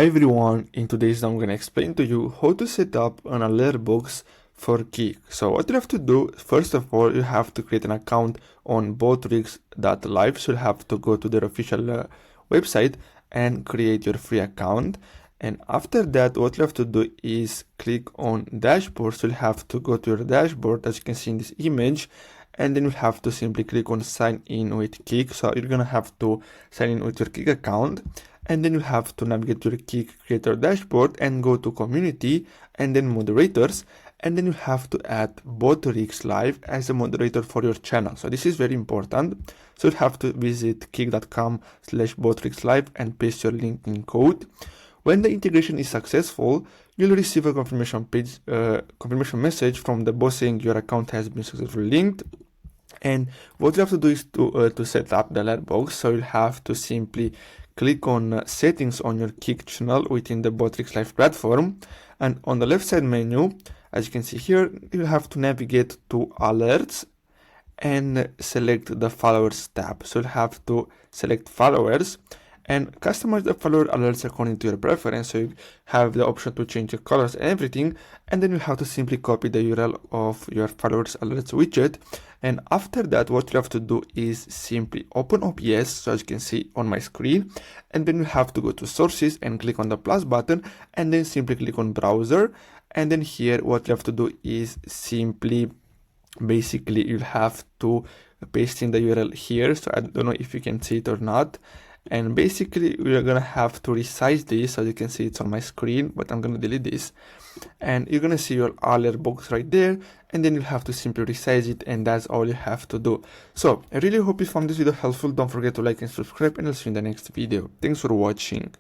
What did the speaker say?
Hi everyone, in today's video I'm going to explain to you how to set up an alert box for Kik. So what you have to do, first of all, you have to create an account on botrigs.live. So you have to go to their official website and create your free account. And after that, what you have to do is click on dashboard. So you have to go to your dashboard, as you can see in this image, and then you have to simply click on sign in with Kik. So you're gonna have to sign in with your Kik account, and then you have to navigate to the Kik creator dashboard and go to community and then moderators, and then you have to add Botrigs Live as a moderator for your channel. So this is very important. So you have to visit kik.com/botrigslive and paste your LinkedIn code. When the integration is successful, you'll receive a confirmation message from the boss saying your account has been successfully linked. And what you have to do is to set up the alert box. So you'll have to simply click on settings on your Kik channel within the Botrigs Live platform. And on the left side menu, as you can see here, you have to navigate to alerts and select the followers tab. So you'll have to select followers and customize the follower alerts according to your preference. So you have the option to change the colors and everything, and then you have to simply copy the URL of your followers alerts widget. And after that, what you have to do is simply open OBS, so as you can see on my screen, and then you have to go to sources and click on the plus button, and then simply click on browser. And then here what you have to do is simply basically you have to paste in the URL here. So I don't know if you can see it or not. And basically we're gonna have to resize this. As you can see, it's on my screen, but I'm gonna delete this, and you're gonna see your alert box right there, and then you'll have to simply resize it, and that's all you have to do. So I really hope you found this video helpful. Don't forget to like and subscribe, and I'll see you in the next video. Thanks for watching.